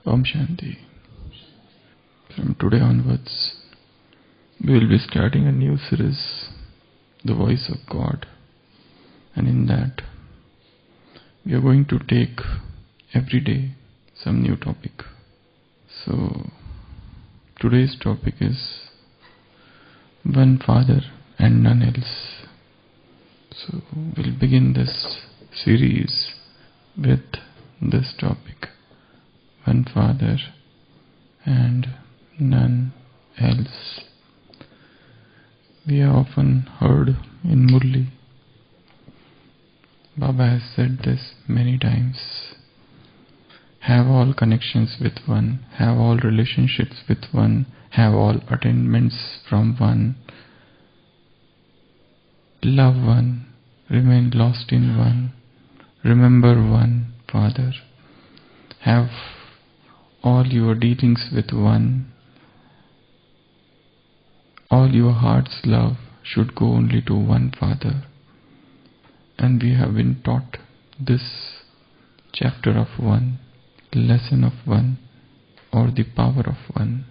Om Shanti. From today onwards, we will be starting a new series, The Voice of God. And in that, we are going to take every day some new topic. So, today's topic is One Father and None Else. So, we'll begin this series with this topic, One Father and None Else. We have often heard in Murli, Baba has said this many times, have all connections with one, have all relationships with one, have all attainments from one, love one, remain lost in one, remember one Father, have all your dealings with one, all your heart's love should go only to one Father. And we have been taught this chapter of one, lesson of one, or the power of one.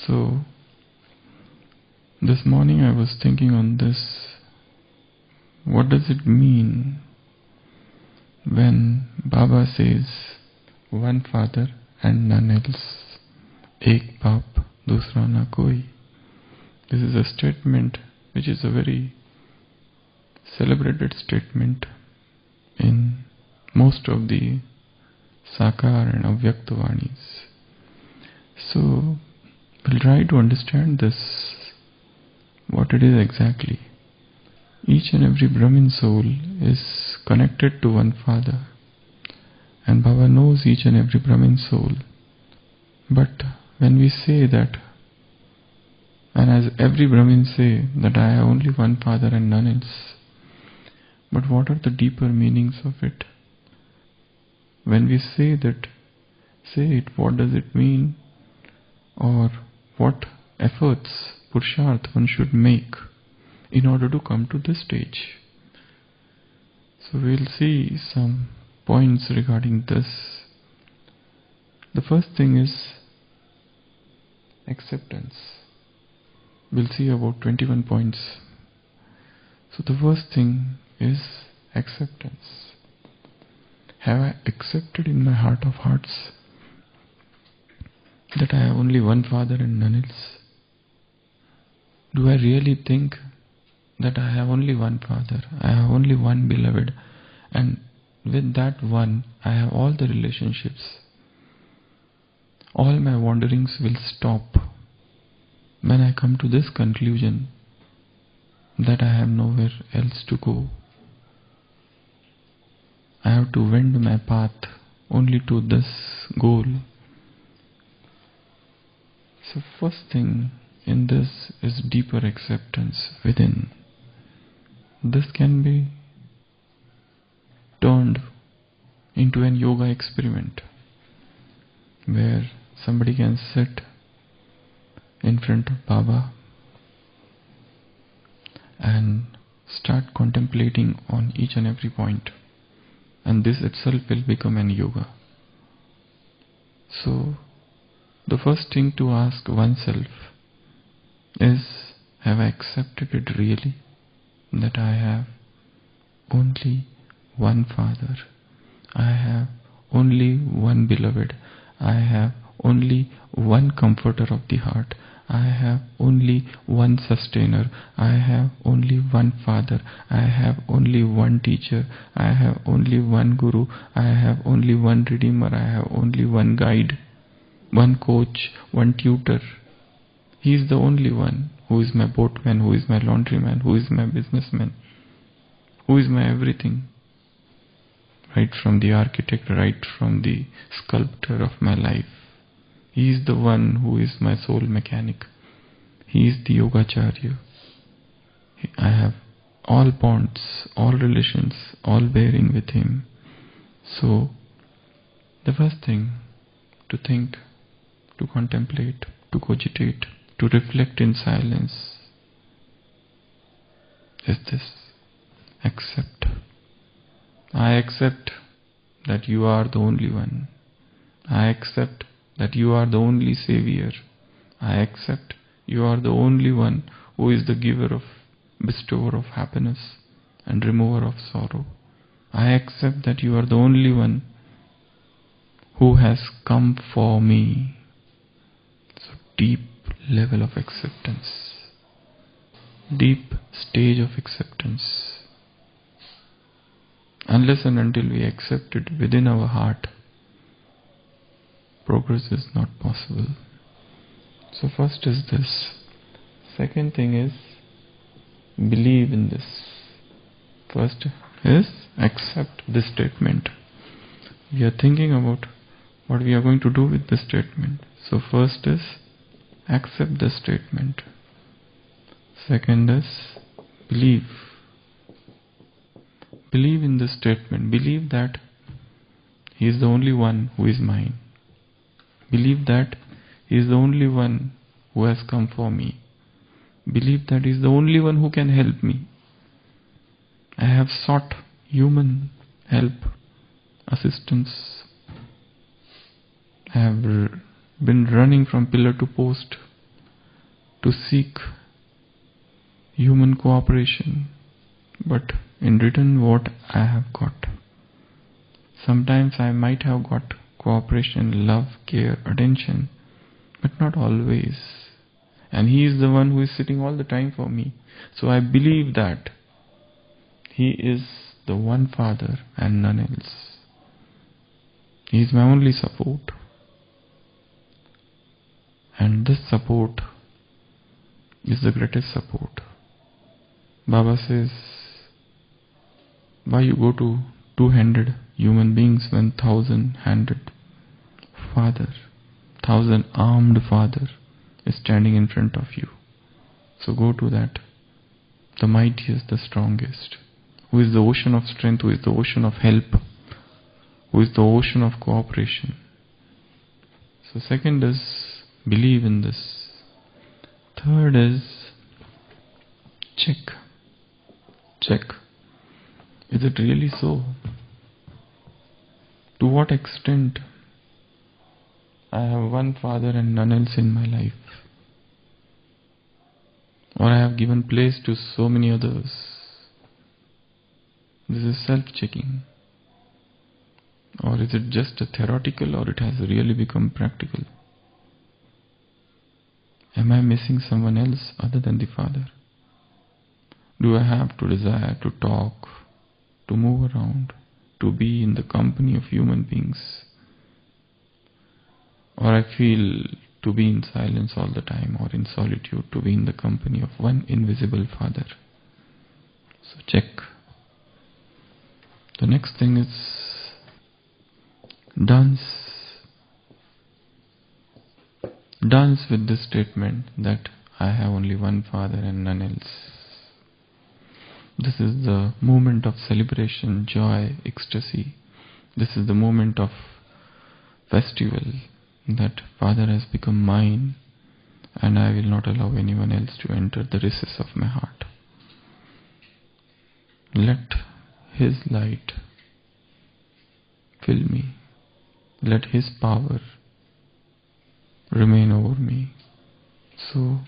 So, this morning I was thinking on this, what does it mean when Baba says, one Father and none else, ek baap, dusra na koi. This is a statement which is a very celebrated statement in most of the Sakar and Avyakta Vanis. So, we'll try to understand this, what it is exactly. Each and every Brahmin soul is connected to one Father, and Baba knows each and every Brahmin soul. But when we say that, and as every Brahmin say that I have only one Father and none else, but what are the deeper meanings of it? When we say it, what does it mean? Or what efforts, Purusharth, one should make in order to come to this stage? So we'll see some points regarding this. The first thing is acceptance. We'll see about 21 points. So the first thing is acceptance. Have I accepted in my heart of hearts that I have only one Father and none else? Do I really think that I have only one Father, I have only one beloved, and with that one I have all the relationships? All my wanderings will stop when I come to this conclusion that I have nowhere else to go. I have to wend my path only to this goal. So first thing in this is deeper acceptance within. This can be turned into an yoga experiment where somebody can sit in front of Baba and start contemplating on each and every point, and this itself will become an yoga. So the first thing to ask oneself is, have I accepted it really, that I have only one Father, I have only one beloved, I have only one comforter of the heart, I have only one sustainer, I have only one Father, I have only one teacher, I have only one Guru, I have only one Redeemer, I have only one guide, one coach, one tutor. He is the only one who is my boatman, who is my laundryman, who is my businessman, who is my everything. Right from the architect, right from the sculptor of my life. He is the one who is my soul mechanic. He is the Yogacharya. I have all bonds, all relations, all bearing with him. So, the first thing to think, to contemplate, to cogitate, to reflect in silence is this: accept. I accept that you are the only one. I accept that you are the only Savior. I accept you are the only one who is the giver of, bestower of happiness and remover of sorrow. I accept that you are the only one who has come for me. So deep level of acceptance. Deep stage of acceptance. Unless and until we accept it within our heart, progress is not possible. So first is this. Second thing is believe in this. First is accept this statement. We are thinking about what we are going to do with this statement. So first is accept the statement. Second is believe. Believe in this statement. Believe that He is the only one who is mine. Believe that He is the only one who has come for me. Believe that He is the only one who can help me. I have sought human help, assistance. I have been running from pillar to post to seek human cooperation, but in return what I have got. Sometimes I might have got cooperation, love, care, attention, but not always. And He is the one who is sitting all the time for me. So I believe that He is the one Father and none else. He is my only support. And this support is the greatest support. Baba says, why you go to 200 human beings when 1,000-handed Father, 1,000-armed Father is standing in front of you. So go to that, the mightiest, the strongest, who is the ocean of strength, who is the ocean of help, who is the ocean of cooperation. So second is believe in this. Third is check. Check. Is it really so? To what extent I have one Father and none else in my life? Or I have given place to so many others? This is self-checking. Or is it just a theoretical, or it has really become practical? Am I missing someone else other than the Father? Do I have to desire to talk, to move around, to be in the company of human beings? Or I feel to be in silence all the time, or in solitude, to be in the company of one invisible Father. So check. The next thing is dance. Dance with this statement that I have only one Father and none else. This is the moment of celebration, joy, ecstasy. This is the moment of festival that Father has become mine, and I will not allow anyone else to enter the recess of my heart. Let His light fill me. Let His power remain over me. So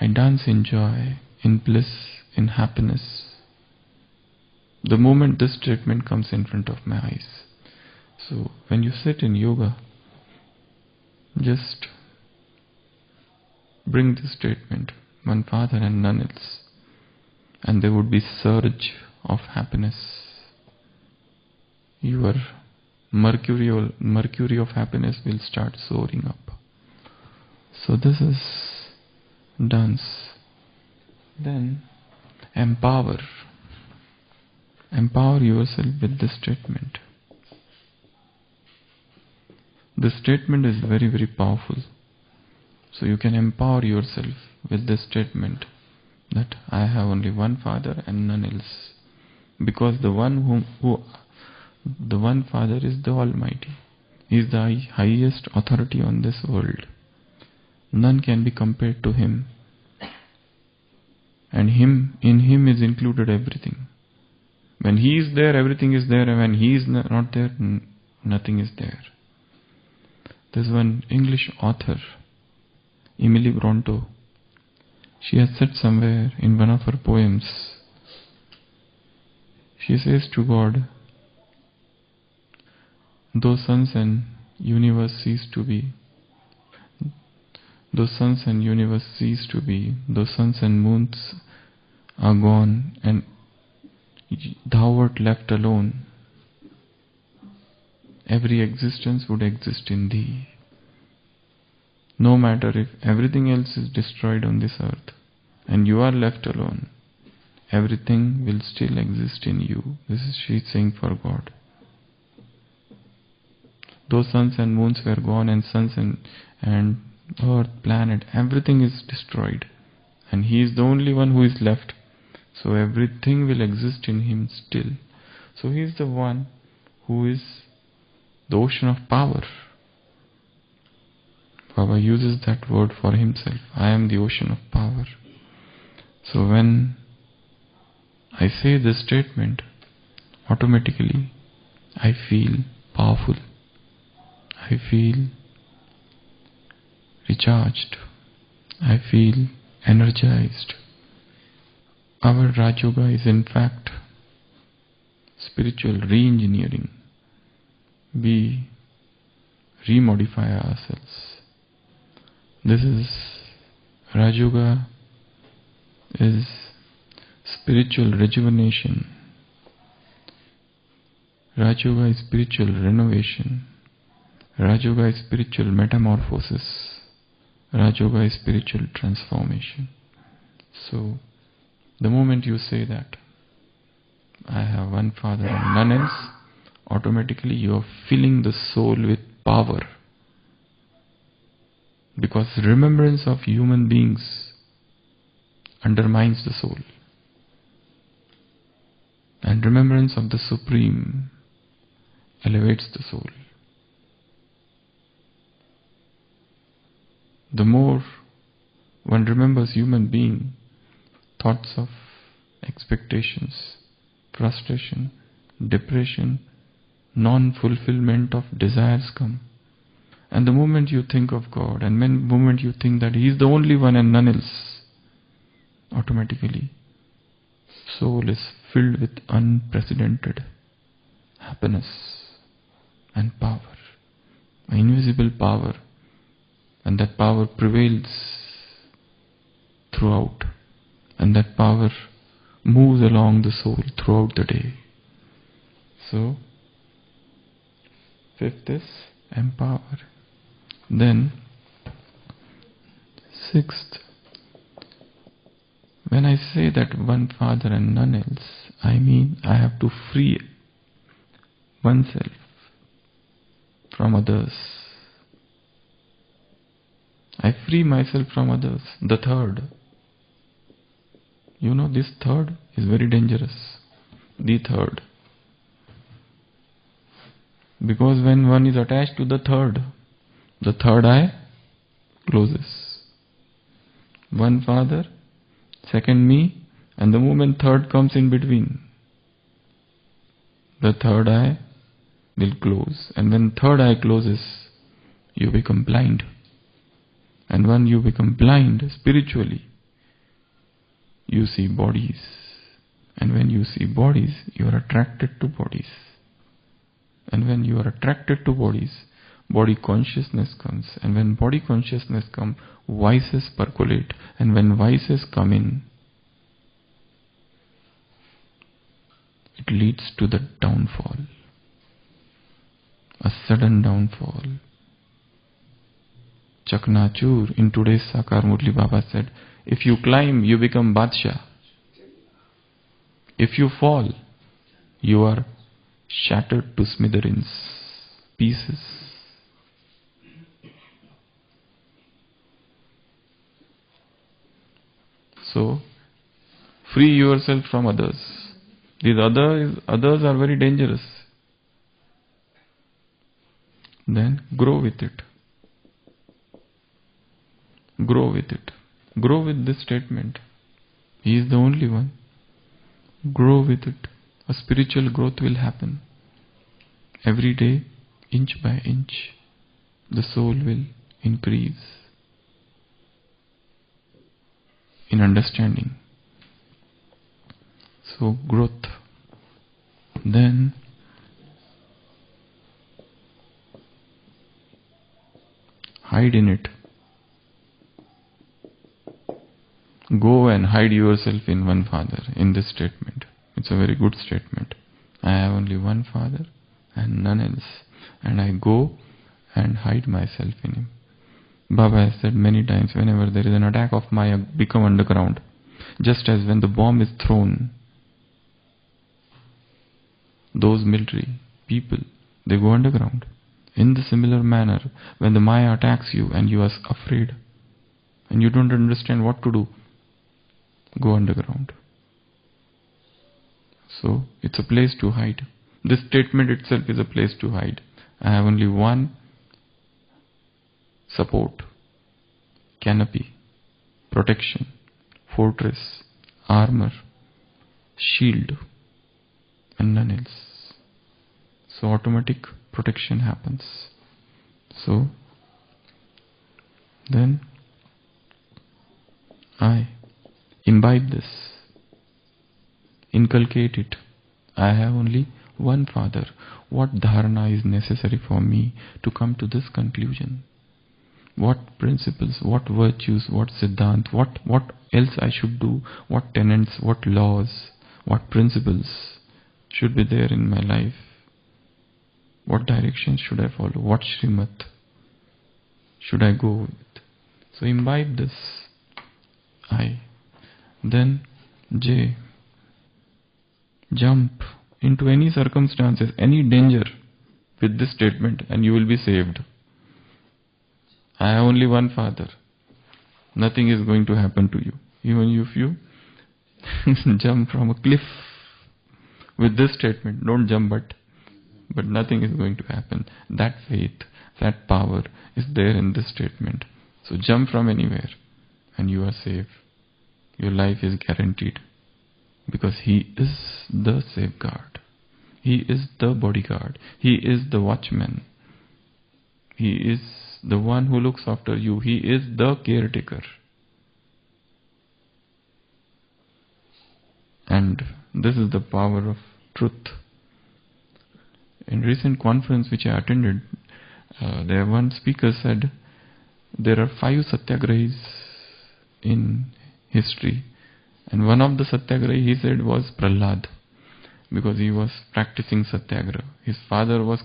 I dance in joy, in bliss, in happiness. The moment this statement comes in front of my eyes. So when you sit in yoga, just bring this statement, one Father and none else, and there would be surge of happiness. Your mercury of happiness will start soaring up. So this is dance. Then empower yourself with this statement. This statement is very, very powerful. So you can empower yourself with this statement that I have only one Father and none else. Because the one Father is the Almighty. He is the highest authority on this world. None can be compared to Him. And in Him is included everything. When He is there, everything is there, and when He is not there, nothing is there. There's one English author, Emily Bronte. She has said somewhere in one of her poems, she says to God, though suns and universe cease to be, though suns and universe cease to be, though suns and moons are gone, and thou art left alone, every existence would exist in thee. No matter if everything else is destroyed on this earth and you are left alone, everything will still exist in you. This is she saying for God. Though suns and moons were gone, and suns and earth, planet, everything is destroyed, and He is the only one who is left. So everything will exist in Him still. So He is the one who is the ocean of power. Baba uses that word for Himself. I am the ocean of power. So when I say this statement, automatically I feel powerful. I feel recharged. I feel energized. Our Rajyoga is in fact spiritual re-engineering. We remodify ourselves. This is Rajyoga is spiritual rejuvenation. Rajyoga is spiritual renovation. Rajyoga is spiritual metamorphosis. Rajyoga is spiritual transformation. So, the moment you say that, I have one Father and none else, automatically you are filling the soul with power. Because remembrance of human beings undermines the soul. And remembrance of the Supreme elevates the soul. The more one remembers human being, thoughts of expectations, frustration, depression, non-fulfillment of desires come. And the moment you think of God, and the moment you think that He is the only one and none else, automatically soul is filled with unprecedented happiness and power, an invisible power, and that power prevails throughout, and that power moves along the soul throughout the day. So, fifth is empower. Then, sixth, when I say that one Father and none else, I mean I have to free oneself from others. I free myself from others. The third. You know, this third is very dangerous. The third. Because when one is attached to the third eye closes. One Father, second me, and the moment third comes in between, the third eye will close. And when third eye closes, you become blind. And when you become blind spiritually, you see bodies. And when you see bodies, you are attracted to bodies. And when you are attracted to bodies, body consciousness comes. And when body consciousness comes, vices percolate. And when vices come in, it leads to the downfall. A sudden downfall. Chaknachur, in today's Sakar Murli Baba said, if you climb, you become Badshah. If you fall, you are shattered to smithereens, pieces. So, free yourself from others. These others are very dangerous. Then grow with it. Grow with it. Grow with this statement. He is the only one. Grow with it. A spiritual growth will happen. Every day, inch by inch. the soul will increase in understanding. So growth. Then hide in it. Go and hide yourself in one Father, in this statement. It's a very good statement. I have only one Father and none else. And I go and hide myself in Him. Baba has said many times, whenever there is an attack of Maya, become underground. Just as when the bomb is thrown, those military people, they go underground. In the similar manner, when the Maya attacks you and you are afraid and you don't understand what to do, go underground. So, it's a place to hide. This statement itself is a place to hide. I have only one support, canopy, protection, fortress, armor, shield, and none else. So automatic protection happens. So then I imbibe this, inculcate it. I have only one Father. What dharana is necessary for me to come to this conclusion? What principles, what virtues, what siddhant, what else I should do, what tenets, what laws, what principles should be there in my life? What direction should I follow? What Srimad should I go with? So imbibe this. I. Then J. Jump into any circumstances, any danger with this statement and you will be saved. I have only one Father. Nothing is going to happen to you. Even if you jump from a cliff with this statement, don't jump, but nothing is going to happen. That faith, that power is there in this statement. So jump from anywhere and you are safe. Your life is guaranteed because He is the safeguard. He is the bodyguard. He is the watchman. He is the one who looks after you. He is the caretaker. And this is the power of truth. In recent conference which I attended, there one speaker said there are 5 satyagrahis in history, and one of the satyagrahi, he said, was Prahlad, because he was practicing satyagraha. His father was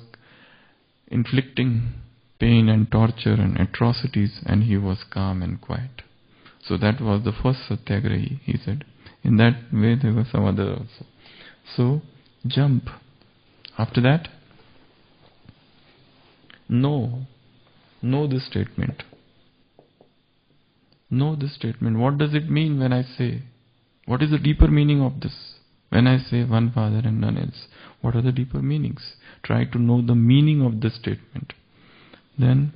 inflicting pain and torture and atrocities, and he was calm and quiet. So that was the first satyagrahi, he said. In that way there were some other also. So jump. After that, know this statement. Know this statement. What does it mean when I say? What is the deeper meaning of this? When I say one Father and none else, what are the deeper meanings? Try to know the meaning of this statement. Then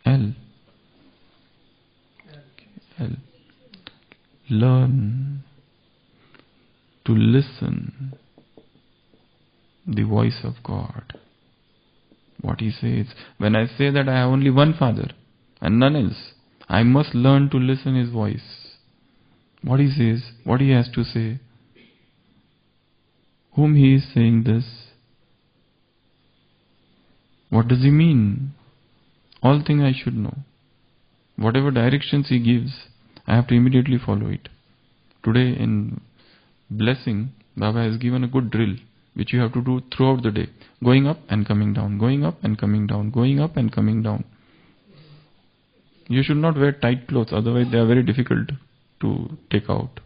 L. Learn to listen the voice of God. What He says. When I say that I have only one Father and none else, I must learn to listen His voice. What He says, what He has to say, whom He is saying this, what does He mean? All things I should know. Whatever directions He gives, I have to immediately follow it. Today in blessing, Baba has given a good drill which you have to do throughout the day. Going up and coming down, going up and coming down, going up and coming down. You should not wear tight clothes, otherwise they are very difficult to take out.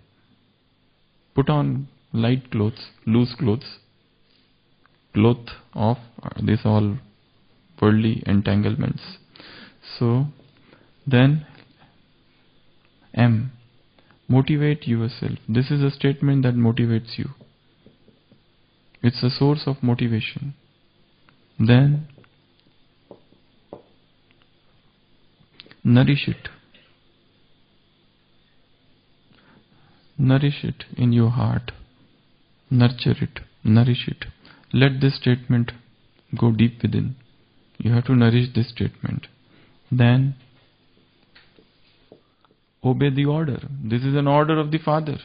Put on light clothes, loose clothes, cloth off these all worldly entanglements. So then M. Motivate yourself. This is a statement that motivates you. It's a source of motivation. Then nourish it. Nourish it in your heart. Nurture it. Nourish it. Let this statement go deep within. You have to nourish this statement. Then obey the order. This is an order of the Father.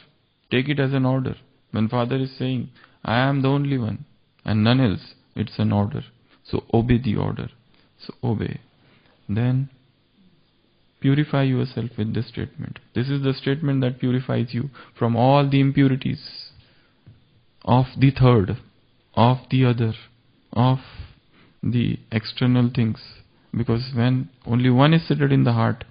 Take it as an order. When Father is saying, I am the only one and none else, it's an order. So obey the order. So obey. Then purify yourself with this statement. This is the statement that purifies you from all the impurities of the third, of the other, of the external things. Because when only one is settled in the heart,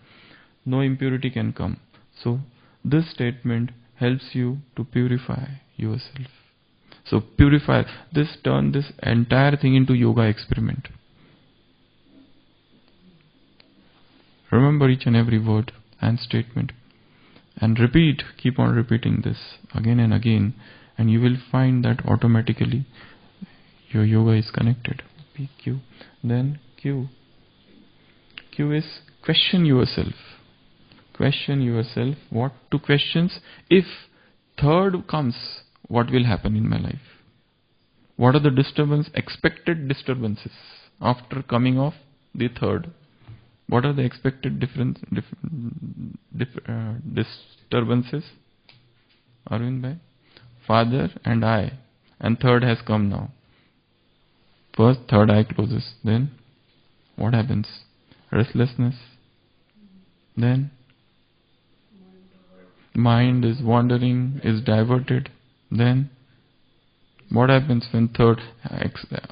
no impurity can come. So this statement helps you to purify yourself. So purify. Turn this entire thing into yoga experiment. Remember each and every word and statement. And repeat, keep on repeating this again and again. And you will find that automatically your yoga is connected. P, Q. Then Q. Q is question yourself. Question yourself. What two questions? If third comes, what will happen in my life? What are the expected disturbances after coming of the third? What are the expected disturbances? Arvind bhai? Father and I. And third has come now. First, third eye closes. Then, what happens? Restlessness. Then, mind is wandering, is diverted. Then, what happens when third?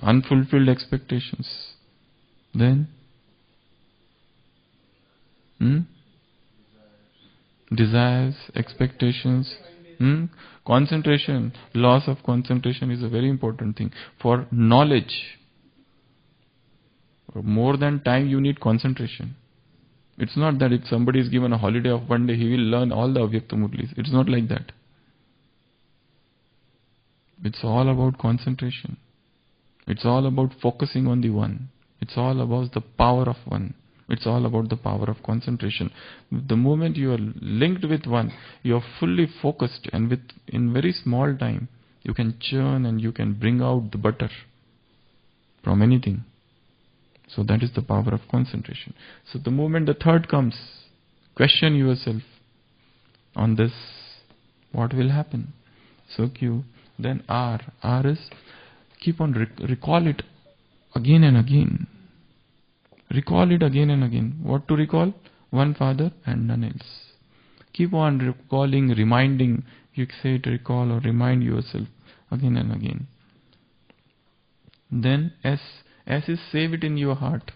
Unfulfilled expectations. Then, desires, expectations, concentration. Loss of concentration is a very important thing. For knowledge, more than time, you need concentration. It's not that if somebody is given a holiday of one day, he will learn all the Avyakta Murlis. It's not like that. It's all about concentration. It's all about focusing on the one. It's all about the power of one. It's all about the power of concentration. The moment you are linked with one, you are fully focused, and in very small time, you can churn and you can bring out the butter from anything. So that is the power of concentration. So the moment the third comes, question yourself on this, what will happen? So Q. Then R. R is, keep on recall it again and again. Recall it again and again. What to recall? One Father and none else. Keep on recalling, reminding. You say it, recall or remind yourself again and again. Then S. S is save it in your heart.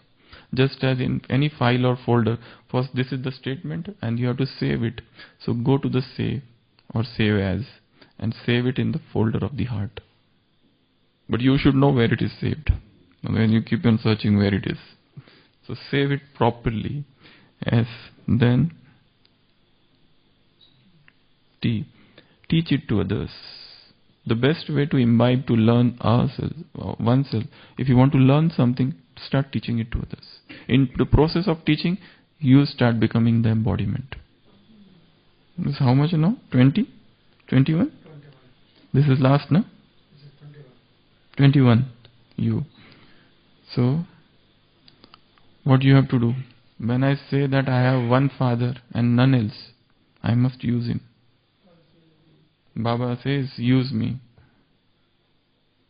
Just as in any file or folder. First this is the statement and you have to save it. So go to the save or save as and save it in the folder of the heart. But you should know where it is saved. When you keep on searching where it is. So save it properly. S. Then T. Teach it to others. The best way to imbibe, to learn oneself. If you want to learn something, start teaching it to others. In the process of teaching, you start becoming the embodiment. This is how much now? 20? 21? 21. This is last, no? This is 21. 21. You. So, what you have to do? When I say that I have one Father and none else, I must use Him. Baba says, use me.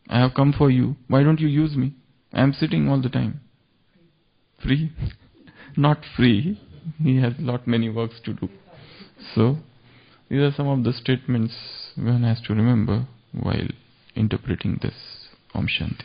I have come for you. Why don't you use me? I am sitting all the time. Free? Not free. He has many works to do. So, these are some of the statements one has to remember while interpreting this Om Shanti.